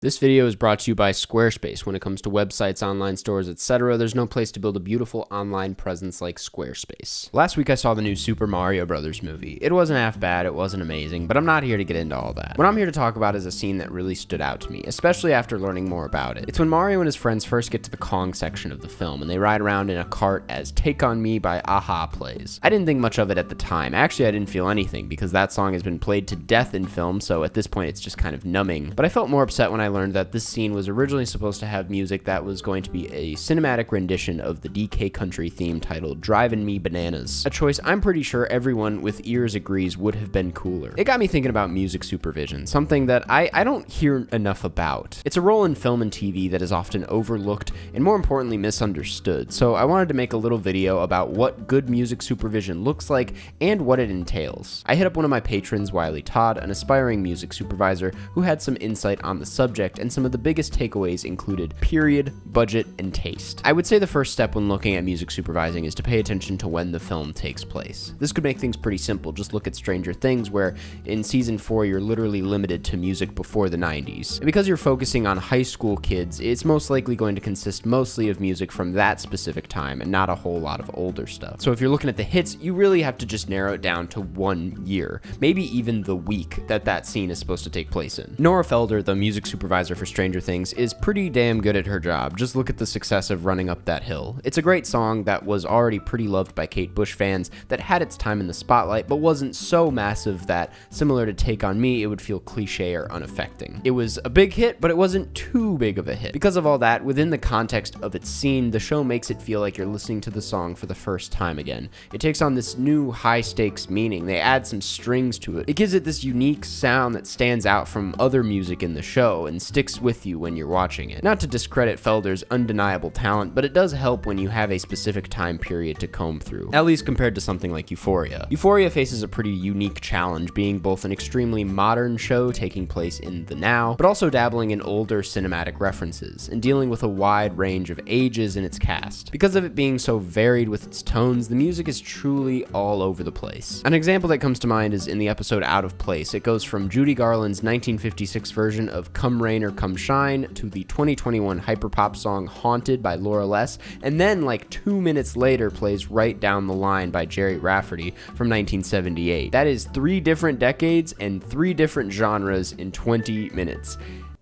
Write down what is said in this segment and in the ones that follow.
This video is brought to you by Squarespace. When it comes to websites, online stores, etc., there's no place to build a beautiful online presence like Squarespace. Last week I saw the new Super Mario Bros. Movie. It wasn't half bad, it wasn't amazing, but I'm not here to get into all that. What I'm here to talk about is a scene that really stood out to me, especially after learning more about it. It's when Mario and his friends first get to the Kong section of the film, and they ride around in a cart as Take On Me by a-ha plays. I didn't think much of it at the time. Actually, I didn't feel anything, because that song has been played to death in film, so at this point it's just kind of numbing. But I felt more upset when I learned that this scene was originally supposed to have music that was going to be a cinematic rendition of the DK Country theme titled Drivin' Me Bananas, a choice I'm pretty sure everyone with ears agrees would have been cooler. It got me thinking about music supervision, something that I don't hear enough about. It's a role in film and TV that is often overlooked and more importantly misunderstood, so I wanted to make a little video about what good music supervision looks like and what it entails. I hit up one of my patrons, Wiley Todd, an aspiring music supervisor who had some insight on the subject, and some of the biggest takeaways included period, budget, and taste. I would say the first step when looking at music supervising is to pay attention to when the film takes place. This could make things pretty simple. Just look at Stranger Things, where in season 4 you're literally limited to music before the 90s. And because you're focusing on high school kids, it's most likely going to consist mostly of music from that specific time and not a whole lot of older stuff. So if you're looking at the hits, you really have to just narrow it down to 1 year, maybe even the week that scene is supposed to take place in. Nora Felder, the music supervisor for Stranger Things, is pretty damn good at her job. Just look at the success of Running Up That Hill. It's a great song that was already pretty loved by Kate Bush fans, that had its time in the spotlight, but wasn't so massive that, similar to Take On Me, it would feel cliche or unaffecting. It was a big hit, but it wasn't too big of a hit. Because of all that, within the context of its scene, the show makes it feel like you're listening to the song for the first time again. It takes on this new high-stakes meaning. They add some strings to it. It gives it this unique sound that stands out from other music in the show and sticks with you when you're watching it. Not to discredit Felder's undeniable talent, but it does help when you have a specific time period to comb through, at least compared to something like Euphoria. Euphoria faces a pretty unique challenge, being both an extremely modern show taking place in the now, but also dabbling in older cinematic references, and dealing with a wide range of ages in its cast. Because of it being so varied with its tones, the music is truly all over the place. An example that comes to mind is in the episode Out of Place. It goes from Judy Garland's 1956 version of Come Rain or Come Shine to the 2021 hyperpop song Haunted by Laura Les, and then like 2 minutes later plays Right Down the Line by Jerry Rafferty from 1978. That is 3 different decades and 3 different genres in 20 minutes.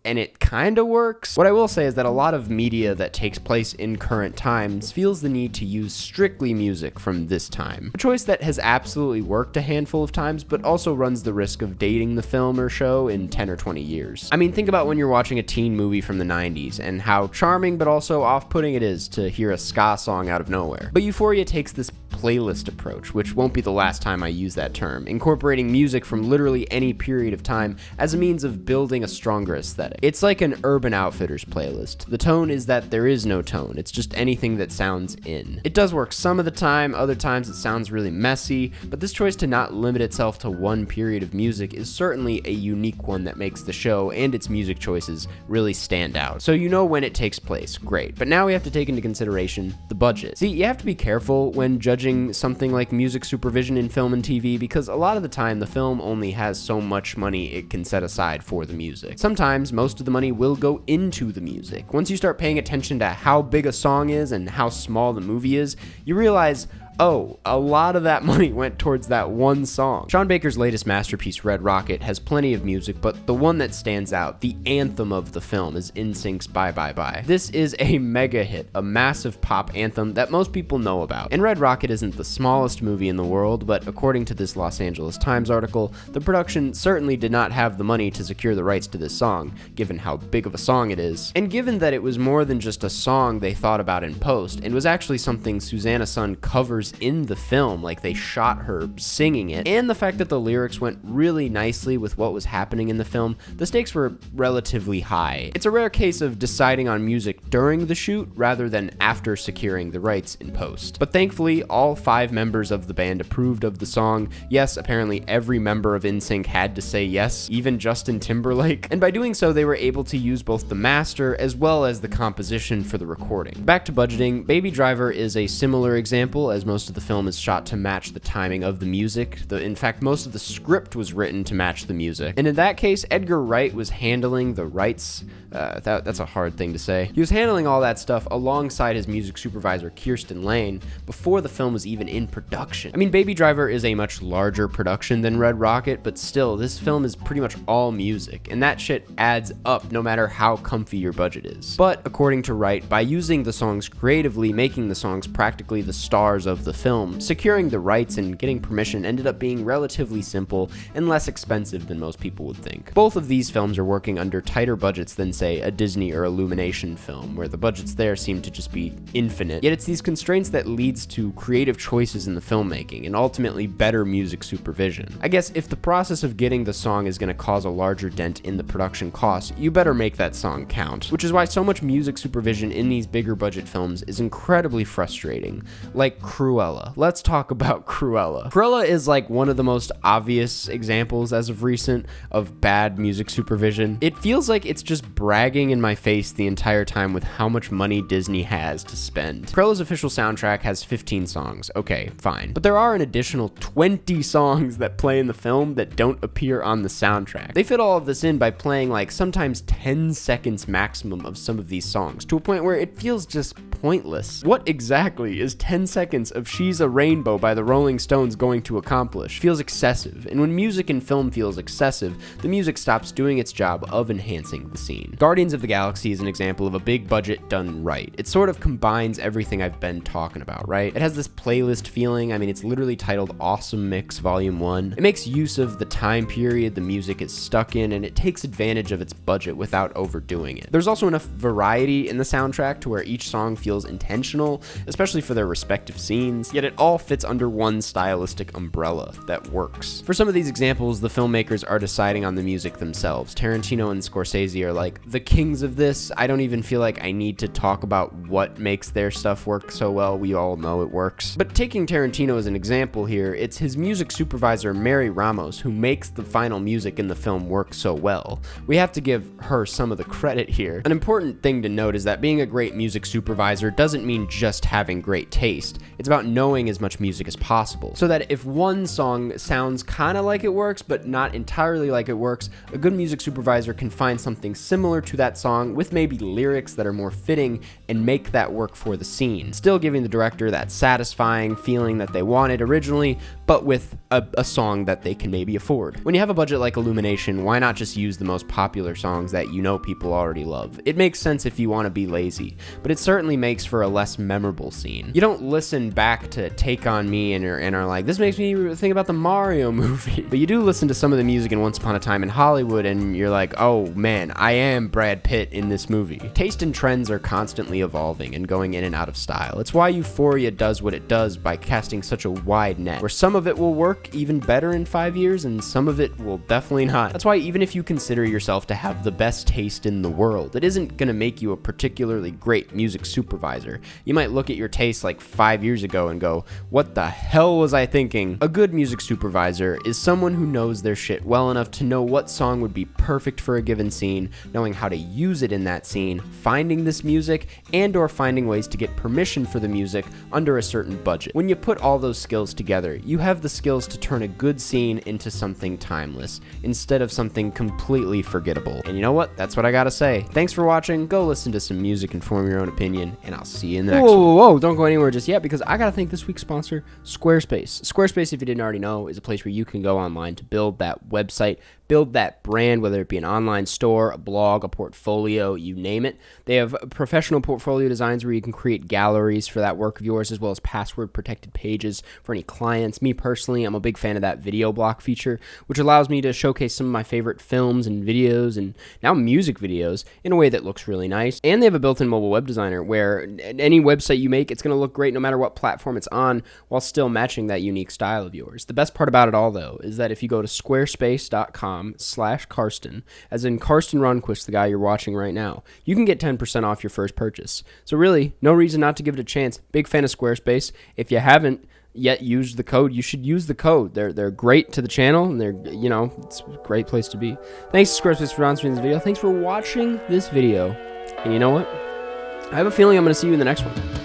And it kinda works. What I will say is that a lot of media that takes place in current times feels the need to use strictly music from this time. A choice that has absolutely worked a handful of times, but also runs the risk of dating the film or show in 10 or 20 years. I mean, think about when you're watching a teen movie from the 90s, and how charming but also off-putting it is to hear a ska song out of nowhere. But Euphoria takes this playlist approach, which won't be the last time I use that term, incorporating music from literally any period of time as a means of building a stronger aesthetic. It's like an Urban Outfitters playlist. The tone is that there is no tone, it's just anything that sounds in. It does work some of the time, other times it sounds really messy, but this choice to not limit itself to one period of music is certainly a unique one that makes the show and its music choices really stand out. So you know when it takes place, great, but now we have to take into consideration the budget. See, you have to be careful when judging something like music supervision in film and TV, because a lot of the time the film only has so much money it can set aside for the music. Sometimes most of the money will go into the music. Once you start paying attention to how big a song is and how small the movie is, you realize, oh, a lot of that money went towards that one song. Sean Baker's latest masterpiece, Red Rocket, has plenty of music, but the one that stands out, the anthem of the film, is NSYNC's Bye Bye Bye. This is a mega hit, a massive pop anthem that most people know about. And Red Rocket isn't the smallest movie in the world, but according to this Los Angeles Times article, the production certainly did not have the money to secure the rights to this song, given how big of a song it is. And given that it was more than just a song they thought about in post, and was actually something Susanna Sun covers in the film, like they shot her singing it, and the fact that the lyrics went really nicely with what was happening in the film, the stakes were relatively high. It's a rare case of deciding on music during the shoot rather than after securing the rights in post. But thankfully, all 5 members of the band approved of the song. Yes, apparently every member of NSYNC had to say yes, even Justin Timberlake, and by doing so they were able to use both the master as well as the composition for the recording. Back to budgeting, Baby Driver is a similar example, as most most of the film is shot to match the timing of the music. In fact, most of the script was written to match the music. And in that case, Edgar Wright was handling the rights. That's a hard thing to say. He was handling all that stuff alongside his music supervisor, Karsten before the film was even in production. I mean, Baby Driver is a much larger production than Red Rocket, but still, this film is pretty much all music, and that shit adds up no matter how comfy your budget is. But according to Wright, by using the songs creatively, making the songs practically the stars of the film, securing the rights and getting permission ended up being relatively simple and less expensive than most people would think. Both of these films are working under tighter budgets than, say, a Disney or Illumination film, where the budgets there seem to just be infinite. Yet it's these constraints that leads to creative choices in the filmmaking and ultimately better music supervision. I guess if the process of getting the song is going to cause a larger dent in the production cost, you better make that song count. Which is why so much music supervision in these bigger budget films is incredibly frustrating. Like Cruella. Let's talk about Cruella. Cruella is like one of the most obvious examples as of recent of bad music supervision. It feels like it's just bragging in my face the entire time with how much money Disney has to spend. Cruella's official soundtrack has 15 songs. Okay, fine. But there are an additional 20 songs that play in the film that don't appear on the soundtrack. They fit all of this in by playing like sometimes 10 seconds maximum of some of these songs, to a point where it feels just pointless. What exactly is 10 seconds of She's a Rainbow by the Rolling Stones going to accomplish? Feels excessive, and when music in film feels excessive, the music stops doing its job of enhancing the scene. Guardians of the Galaxy is an example of a big budget done right. It sort of combines everything I've been talking about, right? It has this playlist feeling. I mean, it's literally titled Awesome Mix Volume 1. It makes use of the time period the music is stuck in, and it takes advantage of its budget without overdoing it. There's also enough variety in the soundtrack to where each song feels intentional, especially for their respective scenes, yet it all fits under one stylistic umbrella that works. For some of these examples, the filmmakers are deciding on the music themselves. Tarantino and Scorsese are like the kings of this. I don't even feel like I need to talk about what makes their stuff work so well. We all know it works. But taking Tarantino as an example here, it's his music supervisor, Mary Ramos, who makes the final music in the film work so well. We have to give her some of the credit here. An important thing to note is that being a great music supervisor doesn't mean just having great taste. It's about knowing as much music as possible, so that if one song sounds kind of like it works, but not entirely like it works, a good music supervisor can find something similar to that song with maybe lyrics that are more fitting and make that work for the scene, still giving the director that satisfying feeling that they wanted originally, but with a song that they can maybe afford. When you have a budget like Illumination, why not just use the most popular songs that you know people already love? It makes sense if you want to be lazy, but it certainly makes for a less memorable scene. You don't listen back to Take On Me and are like, this makes me think about the Mario movie. But you do listen to some of the music in Once Upon a Time in Hollywood and you're like, oh man, I am Brad Pitt in this movie. Taste and trends are constantly evolving and going in and out of style. It's why Euphoria does what it does by casting such a wide net, where some of it will work even better in 5 years and some of it will definitely not. That's why even if you consider yourself to have the best taste in the world, it isn't gonna make you a particularly great music supervisor. You might look at your taste like 5 years ago and go, what the hell was I thinking? A good music supervisor is someone who knows their shit well enough to know what song would be perfect for a given scene, knowing how to use it in that scene, finding this music, and or finding ways to get permission for the music under a certain budget. When you put all those skills together, you have the skills to turn a good scene into something timeless, instead of something completely forgettable. And you know what? That's what I gotta say. Thanks for watching. Go listen to some music and form your own opinion, and I'll see you in the next one. Whoa, don't go anywhere just yet, because I gotta thank this week's sponsor, Squarespace. Squarespace, if you didn't already know, is a place where you can go online to build that website, build that brand, whether it be an online store, a blog, a portfolio, you name it. They have professional portfolio designs where you can create galleries for that work of yours, as well as password protected pages for any clients. Me personally, I'm a big fan of that video block feature, which allows me to showcase some of my favorite films and videos and now music videos in a way that looks really nice. And they have a built-in mobile web designer where any website you make, it's going to look great no matter what platform it's on, while still matching that unique style of yours. The best part about it all, though, is that if you go to squarespace.com/Karsten, as in Karsten Runquist, the guy you're watching right now, you can get 10% off your first purchase. So really, no reason not to give it a chance. Big fan of Squarespace. If you haven't yet used the code, you should use the code. They're great to the channel, and it's a great place to be. Thanks to Squarespace for sponsoring this video. Thanks for watching this video. And you know what? I have a feeling I'm going to see you in the next one.